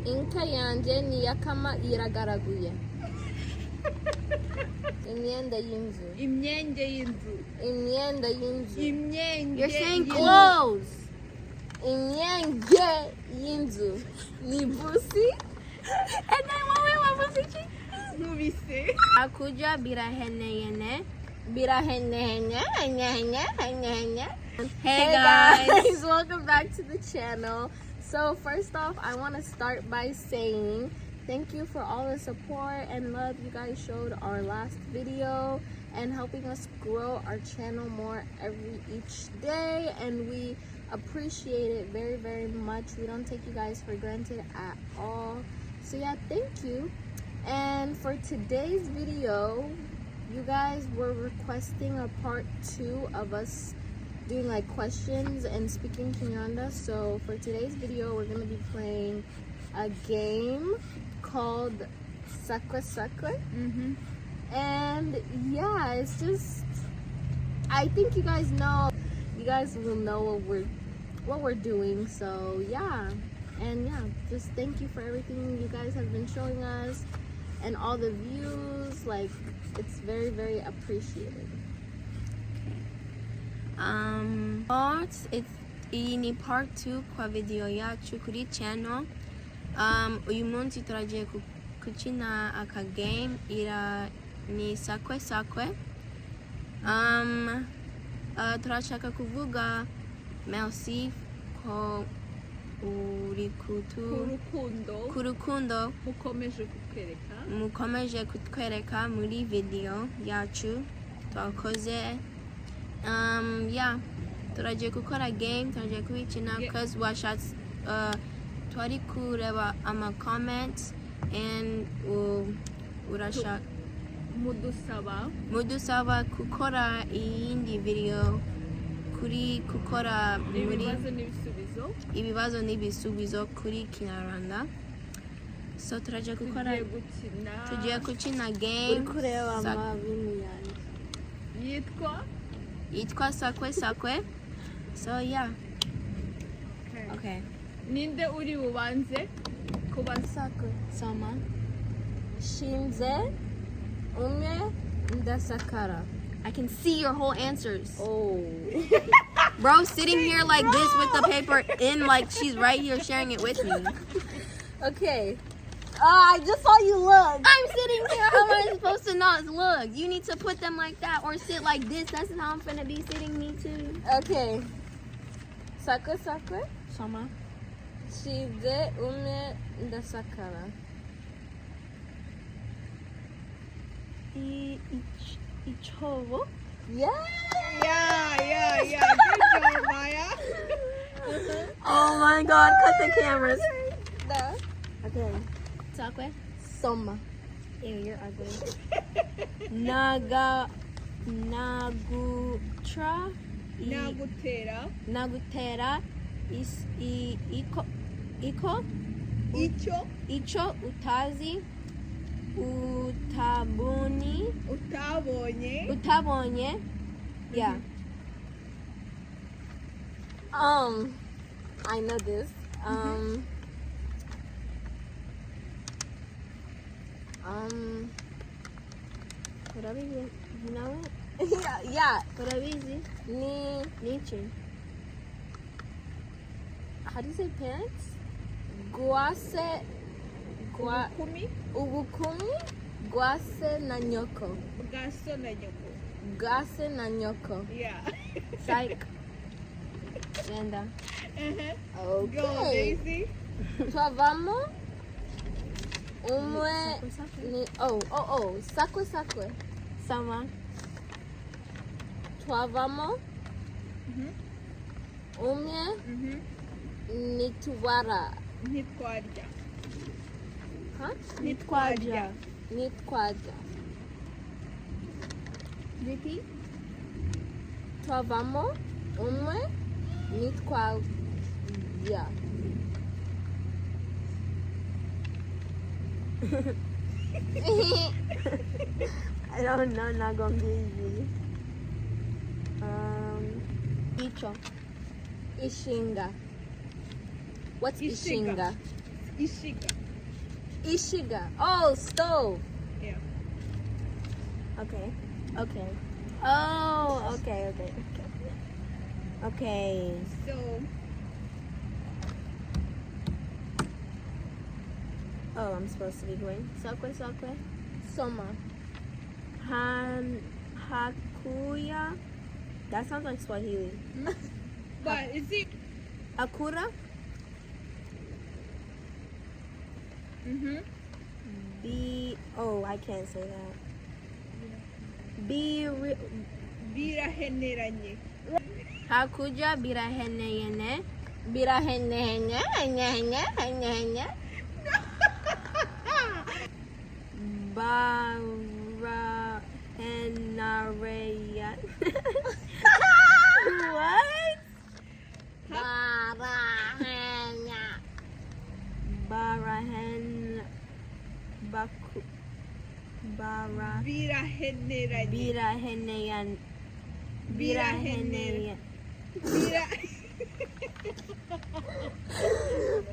Inka yanjye ni yakama iragaraguye. Imyenda y'inzu. Imyenge y'inzu. Imyenda y'inzu. Imyenge. You're saying clothes. Imyenge y'inzu. Ni busi. And then what was it? Nkubise. Akuja biraheneyene. Hey guys, welcome back to the channel. So first off, I want to start by saying thank you for all the support and love you guys showed our last video and helping us grow our channel more each day, and we appreciate it very, very much. We don't take you guys for granted at all. So yeah, thank you. And for today's video, you guys were requesting a part 2 of us doing like questions and speaking Ikinyarwanda. So for today's video, we're gonna be playing a game called Sakwe Sakwe. And yeah, it's just, I think you guys will know what we're doing. So yeah, and yeah, just thank you for everything you guys have been showing us and all the views. Like, it's very, very appreciated. Iyi ni part 2 kwa video yacu kuri channel. Uyu munsi turagiye gukina aka game ni Sakwe Sakwe. Turashaka kuvuga merci ko uri ku rukundo mukomeje kutwereka muri video yacu twakoze. Yeah, turagiye gukora game, turagiye kubikina because washatse twari kureba ama comments and urashaka mudusaba gukora iyindi video kuri gukora muri ibibazo n'ibisubizo kuri Ikinyarwanda. So turagiye gukina game yitwa Sakwe Sakwe. So yeah. Okay. Ninde uri bubanze kuba Sakwe? Soma. Shinze umwe ndasakara. I can see your whole answers. Oh. Bro, sitting here like this with the paper in, like she's right here sharing it with me. Okay. I just saw you look. I'm sitting here. How am I supposed to not look? You need to put them like that or sit like this. That's how I'm finna be sitting, me too. Okay. Sakwe Sakwe. Soma. Shize ume ndasakara. Ichovo. Yeah. Yeah. Good job, Maya. Oh my God! Cut the cameras. No. Okay. Sakwe. Soma. Ew, you're ugly. Nagutera. Icho utazi. Utabonye. Yeah. I know this. Kurabizi. You know it? Yeah. Kurabizi. Nichi. How do you say parents? Ubukumi gwase na nyoko. Gase na nyoko. Yeah. Psych. Genda. Okay. Go, Daisy. Twavamo umwe ni Sakwe Sakwe. Sama. Twavamo umwe nitwara. Nitwarya. Huh? Nitwarya. Repeat. Twavamo umwe nitwarya. I don't know, not gonna be easy. Icho. Ishinga. What's Ishinga? Ishiga. Ishiga. Oh, stove. Yeah. Okay. Okay. Oh, okay. Okay. So, Oh, I'm supposed to be going. Sakwe Sakwe. Soma. Hakuya. That sounds like Swahili. but is it? Akura. Oh, I can't say that. Biraheneranye. Hakuja biraheneyene. Birahenye. Barahenareyan. What? Barahenya. Barahen Baku Bara Biraheneranye. Biraheneyan Birahener.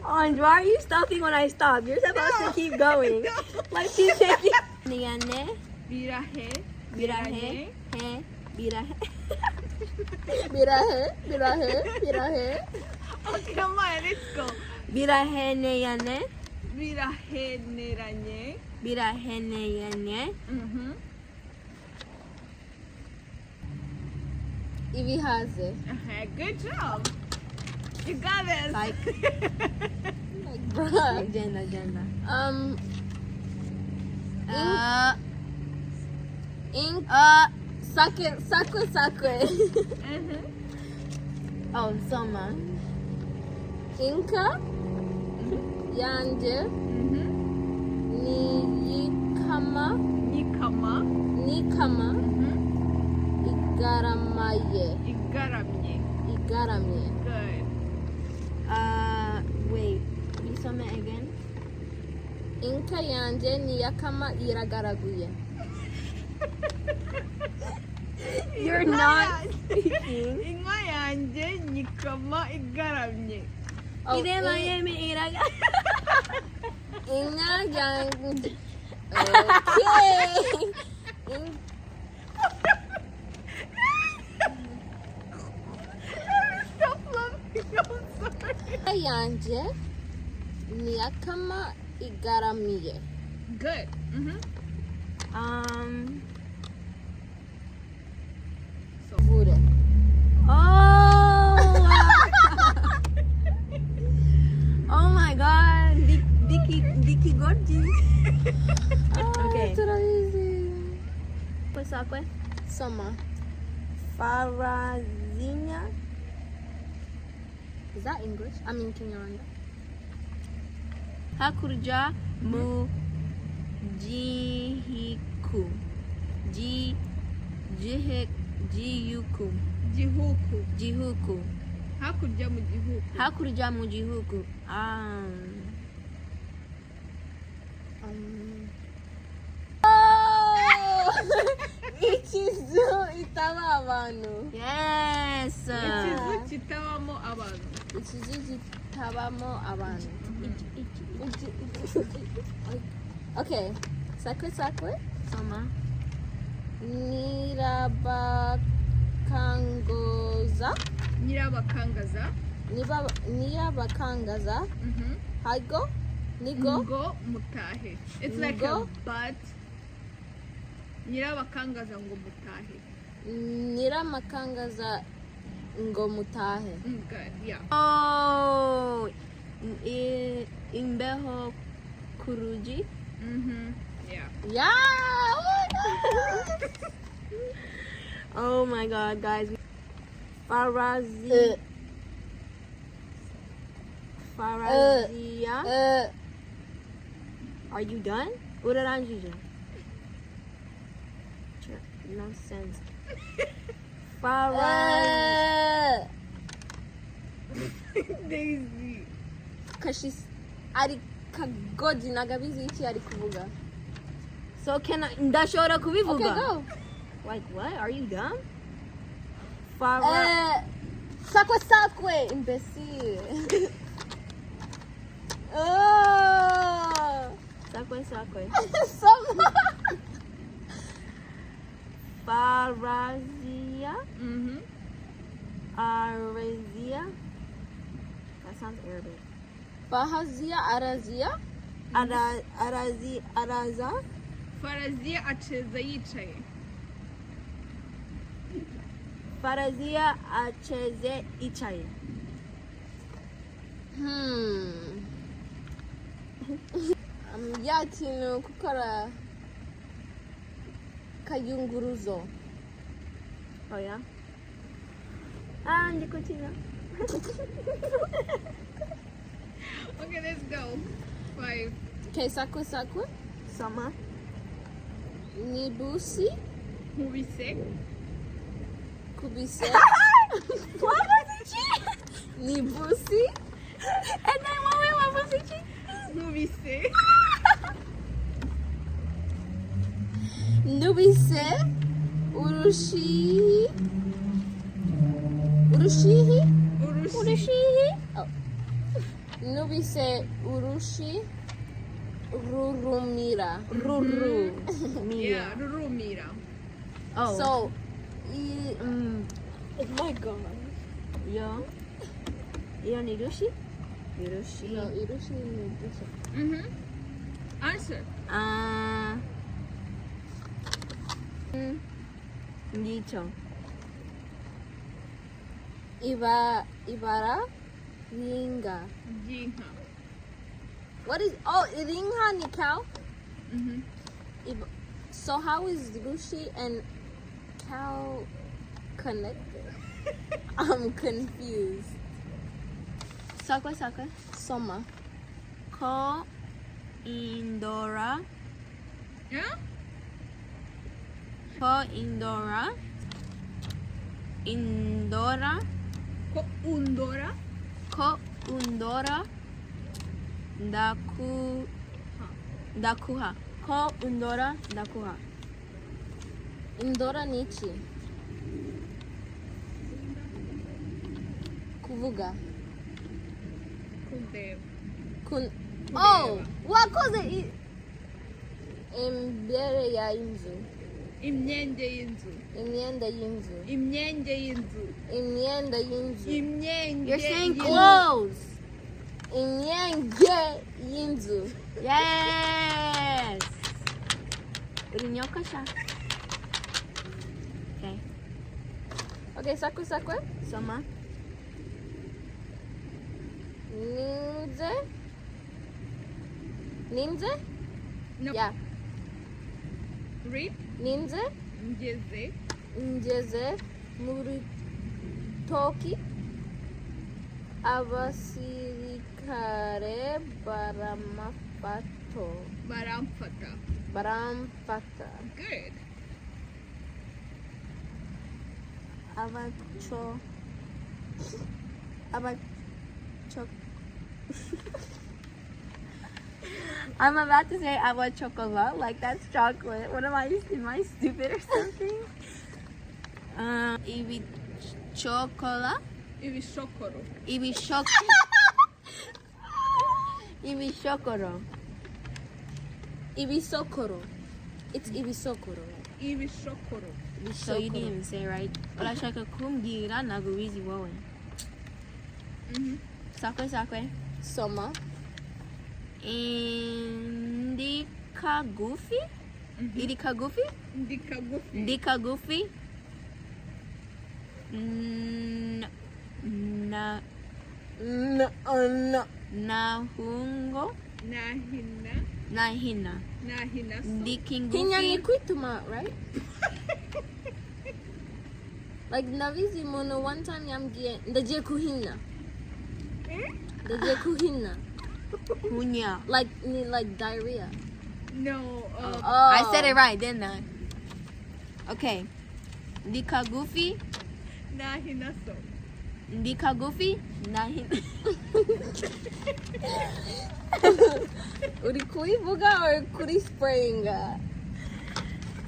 Orange, why are you stopping when I stop? You're supposed to keep going. Like she's taking Niyane Birahe. Birahe He Birahe Birahe. Okay, come on, let's go. Biraheneyane Biraheneranye. Biraheneyane Ibihaze. Good job. You got this. like Bruh. agenda. Ink. Sakwe. Oh, Soma. Inka. Yanje. Nikama. Igaramye. Good. Wait, you Soma again? Inka yanje niyakama iragaraguye. You're not speaking. Inka yanje nyikama igaramye. Oh, Ire Miami iraga. Inka yanje. Okay. Stop laughing. I'm sorry. Inka yanje niyakama igaramye. Good. Vure. Oh. Oh my God. Dicky Gorgi. Okay. Turabizi. Sakwe. Soma. Farazinya. Is that English? I mean Ikinyarwanda. Hakurja mu jihiku. Jiyuku. Jihuku. Hakurya mu gihugu. Hakurja mu jihuku. Ikizu itaba abantu. Yes. Ikizu kitabamo abantu. Ikizu kitabamo abantu. Okay. Sakwe. Soma. Nyirabakangaza. Nirabakangaza. Hago. Nigo. Ngo mutahe. It's like Ngo. a but. Nyirabakangaza ngo mutahe. Niramakangaza ngo mutahe. Good, yeah. Oh. Imbeho kuruji. Yeah. Yeah. Oh my God, guys. Farazia. Are you done? What did I do? Nonsense. Daisy. Cause she's ari kagoji nagabizi iki ari kuvuga. So can I? Ndashobora kubivuga. Okay, go. Like what? Are you dumb? Sakwe, imbecile. Oh. sakwe. Soma. Farazia. Mhm. Arazia. That sounds Arabic. Fahazia, Arazia. Araza. Farazia acheza yicaye. Farazia acheze ichaye. Ya kintu gukora kayunguruzo. Oh yeah. Ndi kuchina. Okay, let's go. 5. Okay, sakwe sakwe. Soma. Nibusi, Movie 6. kubise. What was it? Nibusi, And then what was it? Movie 6. nubise, urushihi. Urushihi? Urushi. Oh. Nubise, urushi, rurumira. Ruru. Yeah, Rurumira. Oh. So, oh my god. Yo nirushi? Nirushi. No, irushi, nibusi. Mhm. Answer. Ndicho. Ibara, ringa. Jinha. What is, oh, ringa ni cow? Mhm. So how is Rushi and cow connected? I'm confused. Sakwe sakwe. Soma. Ko Indora. Yeah? Ko Indora. Indora. Ko Undora. Ko Undora. Dakuha. Ko Undora Dakuha. Indora nichi. Kuvuga. Kundeva. Oh, wakoze imbere ya inzu. Imyenge y'inzu. Imyenda y'inzu. Imyenge y'inzu. Imyenda y'inzu. Imyenge. You're saying y'inzu. clothes. Imyenge y'inzu. Yes. Urinyoka siya. Okay. Okay, sakwe sakwe. Soma. Ninze. Ninze? No. Yeah. Read. Ninze. Ngeze. Ngeze mu rutoki. Abasirikare Baramfata. baramfata. Good. Abacho. I'm about to say agua chocolate, like that's chocolate. What am I stupid or something? Ibi chocolate. Ibishokoro. Ibi shokoro. Ibisokoro. It's ibisokoro. Ibishokoro. So you didn't even say right. Urashaka kumbwira ntabwo ubizi wowe. Mhm. Sakwe sakwe. Soma. Indika goofy. Mhm. Indika goofy. Ndikagufi. Indika goofy. Na No. nahungo. Nahina. Nahina so. Ndiking Hinya ni goofy. kwituma, right? Like navizi mono one time yambwiye ndagiye kuhina. Ndagiye kuhina. Hunya. Like diarrhea. No. Oh. I said it right, didn't I? Okay. Ndika goofy. Nahina so. Ndika goofy. Nahina. Uri kuivuga or kuri sprayinga?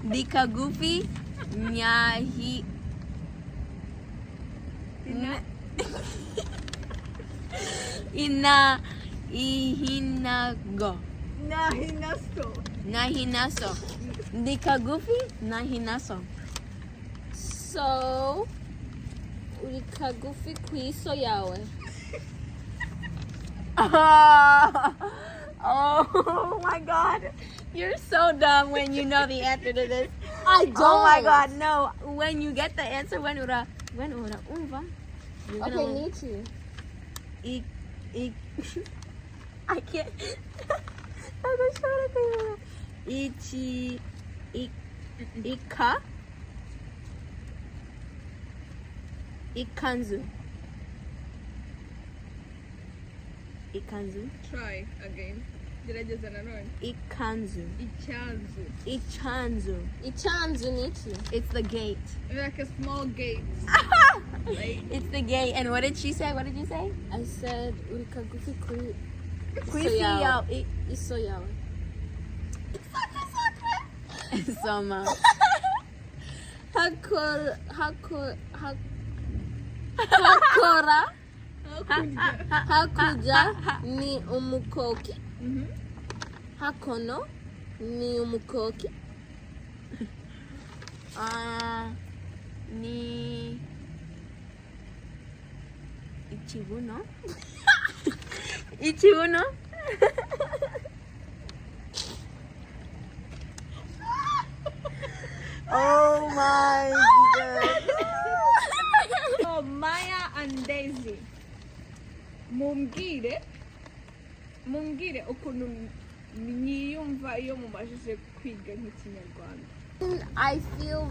Ndika goofy. Nyahi. Ina ihinago. Nahinaso. Nahinaso. Ndi kagufi nahinaso. So uri kagufi kw'iso yawe. Oh my god. You're so dumb when you know the answer to this. I don't. Oh my god, no. When you get the answer, when ura umva. Okay, Nietzsche. I can't. Ikanzu. Try again. Gerageza nanone. Ichanzu. Ichanzu Nietzsche. It's the gate. Like a small gate. Like, It's the gate. And what did she say? What did you say? I said uri kagufi kw'iso Kwisi yawe. yao. Iso yawe. Soma. Hakora hakuja ni umukoki. Hakono ni umukoki. Ni ichibuno. Ichibuno. Oh my god. so Maya and Daisy. Mumbwire ukuntu mwiyumva iyo mubashije kwiga nk'ikinyarwanda. I feel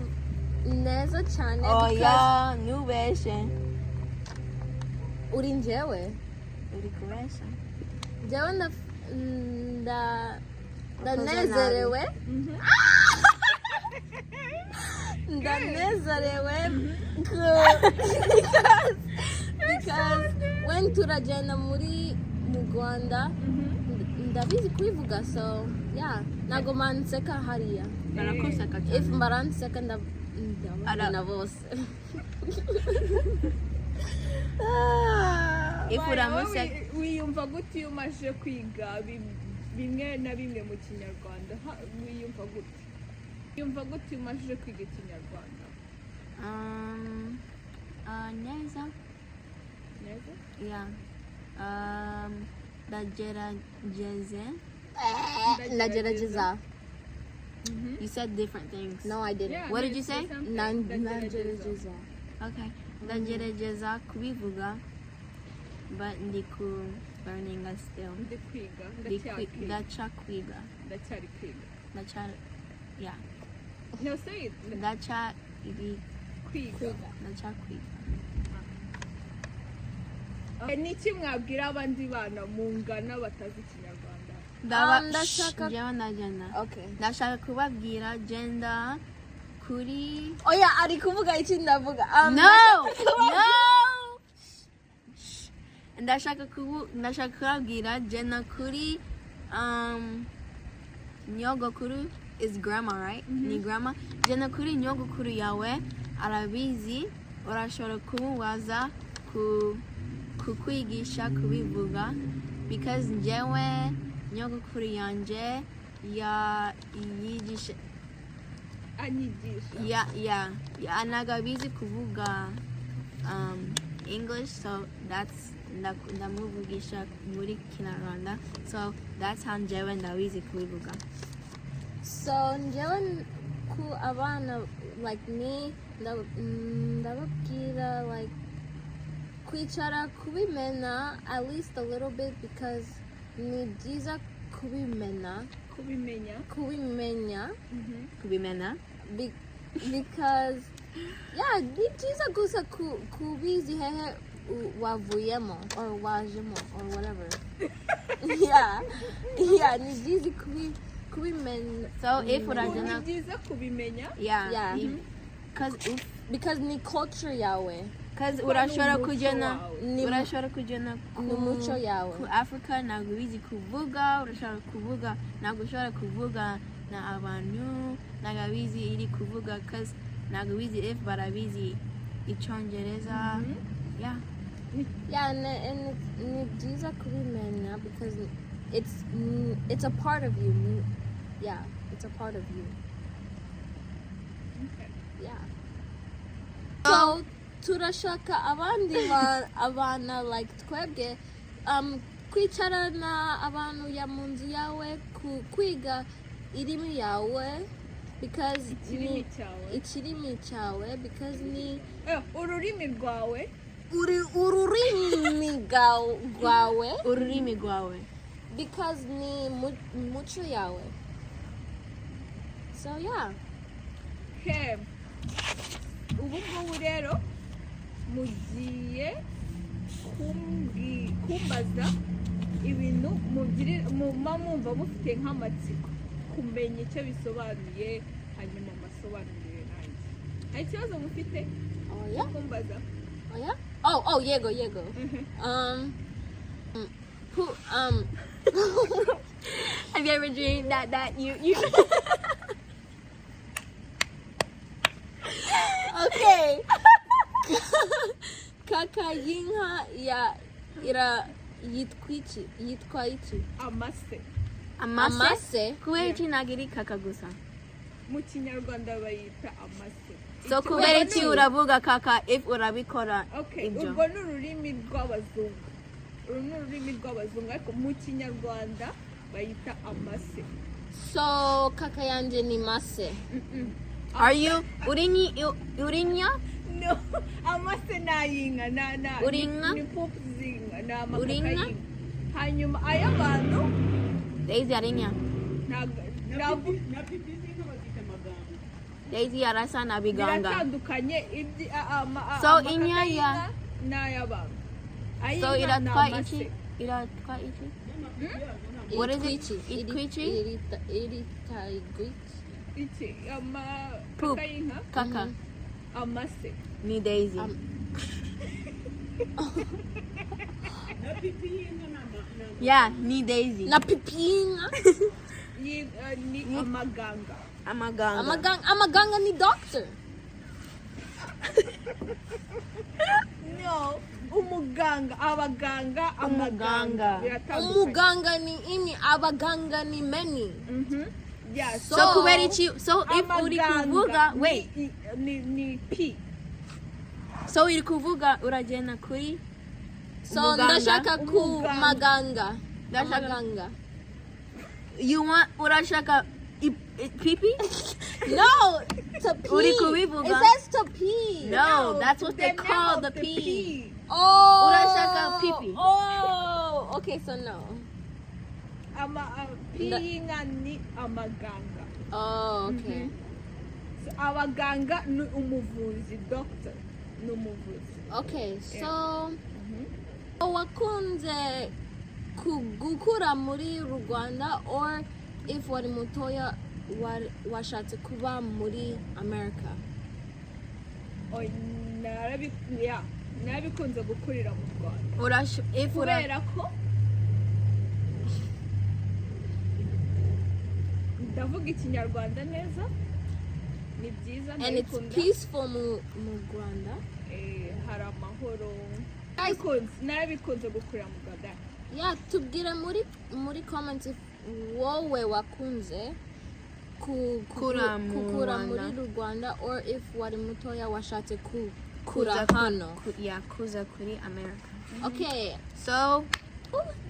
neza cyane Oh because yeah, nubeshe. uri njyewe. Uri kubesha. Njyewe ndanezerewe. Ndanezerewe because when turagenda mu Rwanda ndabizi kubivuga, so yeah, ntago manseka hariya. Barakuseka cyane. If mbaranseka ndabona bose. If Maya, uramuseka. wowe wiyumva gute iyo umaze kwiga bimwe na bimwe mu kinyarwanda? Wiyumva gute? Yumva gute iyo umaze kwiga ikinyarwanda? Neza. Neza? Yeah. Ndagerageze. Ndagerageza. You said different things. No, I didn't. Yeah, What did you say? Ndagerageza. Okay. Ndagerageza kubivuga, but ndi ku learning still. Ndi kwiga. Ndacakwiga. Ndacyari kwiga. Yeah. No, say it. Kwiga. Ndacakwiga. Niki mwabwira abandi bana mungana batazi ikinyarwanda? Ndashaka. Njyewe ndagenda. Okay. Ndashaka kubabwira genda kuri. Oya, ari kuvuga iki ndavuga. No. Ndashaka kubabwira genda kuri nyogokuru is grandma, right? Ni grandma. Genda kuri nyogokuru yawe arabizi, urashobora kumubaza kukwigisha kubivuga, because njyewe nyogokuru yanje yigisha Anyigisha. anagabizi kuvuga English, so that's ndamuvugisha muri Kinyarwanda, so that's how njyewe ndabizi kubivuga. So njyewe ku abana like me ndababwira like kwicara kubimena at least a little bit, because ni byiza kubimena. Because yeah, ni byiza gusa kubizi hehe wavuyemo or wajemo or whatever. yeah, ni byiza kubimena. So if urajana, Ni byiza kubimenya. yeah. Because ni culture yawe. Because urashobora kujana Ni muco yawe. ku Africa ntabwo bizi kuvuga, urashobora kuvuga ntabwo ushobora kuvuga na abantu ntabwo bizi iri kuvuga, because ntabwo bizi if barabizi icyongereza. Yeah. Yeah, and ni byiza kubimenya because it's a part of you. Yeah, it's a part of you. Okay. Yeah. So turashaka abana like twebwe kwicarana abantu ya mu nzu yawe kwiga irimi yawe because ikirimi cyawe because ni ururimi rwawe ururimi rwawe because ni muco yawe. So yeah. Okay. Ubu ngubu rero mugiye kumbaza ibintu muba mwumva mufite nk'amatsiko kumenya icyo bisobanuye hanyuma masobanurire nanjye. Hari ikibazo mufite kumbaza? Yego. Have you ever dreamed that you Okay. Kaka y'inka yitwa iki? amase kubera iki ntabwo iri kaka gusa? Mu Kinyarwanda bayita amase. So kubera iki uravuga kaka if urabikora ibyo? Urwo ni ururimi rw'abazungu. Ariko mu Kinyarwanda bayita amase. So kaka yanje ni mase. Are you urinya? No, amase n'ayinka Urinka? ni pop zinka na amakaka Urinka? y'inka. Hanyuma ay'abantu Daisy arinya. Daisy arasa na biganga. biratandukanye So inyaya n'ay'abantu. so iratwa iki? What is it? Ikwichi? Iki Poop. amakaka y'inka Kaka. amase. Ni Daisy. Yeah, ni Daisy. Na pipinga? Ni amaganga. Amaganga ni doctor. No, abaganga Umuganga. biratandukanye. Umuganga ni imi, abaganga ni many. Yeah, So kubera iki? So if uri kuvuga wait. ni P. So uri kuvuga uragenda kuri So Umuganga. ndashaka ku maganga. Ndashaka- Amaganga. you want urashaka pipi? No, to pee. Uri kubivuga? It says to pee. No, that's what they the call name the of pee. Oh. Urashaka pipi. Oh. Okay, so no. P y'inka ni amaganga. Oh, okay. So, abaganga ni umuvuzi, doctor ni umuvuzi. Okay, so wakunze gukura muri Rwanda or if wari mutoya washatse kuba muri America? Narabikunze gukurira mu Rwanda kubera ko ndavuga Ikinyarwanda neza, ni byiza And it's ndabikunda. peaceful mu Rwanda. Hari amahoro. Narabikunze gukurira mu Rwanda. Yeah, tubwire muri comments if wowe wakunze kukura muri Rwanda or if wari mutoya washatse kura hano. kuza kuri America. Okay, So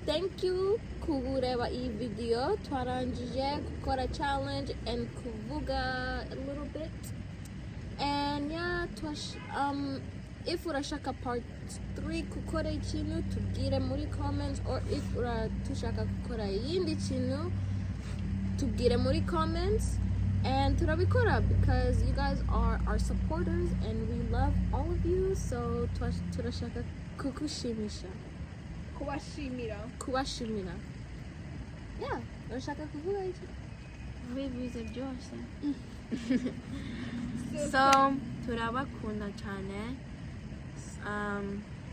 thank you kureba iyi video. Twarangije gukora challenge and kuvuga a little bit. And yeah, if urashaka part 3 gukora ikintu tubwire muri comments, or if urashaka gukora yindi kintu tubwire muri comments and turabikora because you guys are our supporters and we love all of you. So turashaka kubashimira. Yeah, urashaka kuvuga iki? bivuze byose. So turabakunda cyane.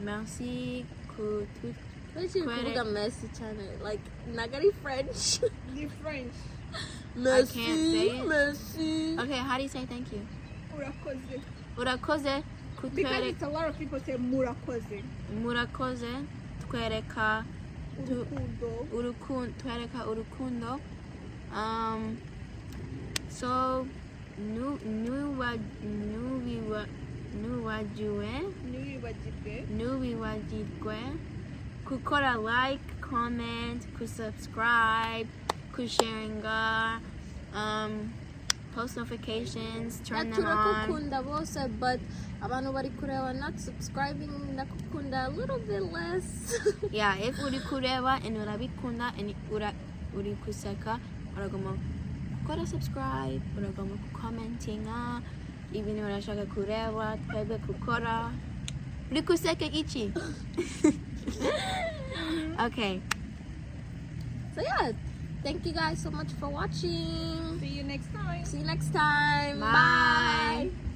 Merci kuvuga merci cyane, like nagari French. The French. Merci, I can't say it. merci. Okay, how do you say thank you? Urakoze. Urakoze Because it's a lot of people say murakoze. murakoze twereka urukundo twereka urukundo. So ntiwibagirwe gukora like, comment, subscribe, sharinga, post notifications, turn them on. turakukunda bose, but abantu bari kureba not subscribing ndakukunda a little bit less. Yeah, if uri kureba and urabikunda and uri kuseka, uragomba gukora subscribe, uragomba kukomentinga, even urashaka kureba twebwe gukora uri kuseka iki. Okay, So yeah, thank you guys so much for watching. see you next time. See you next time. Bye. Bye.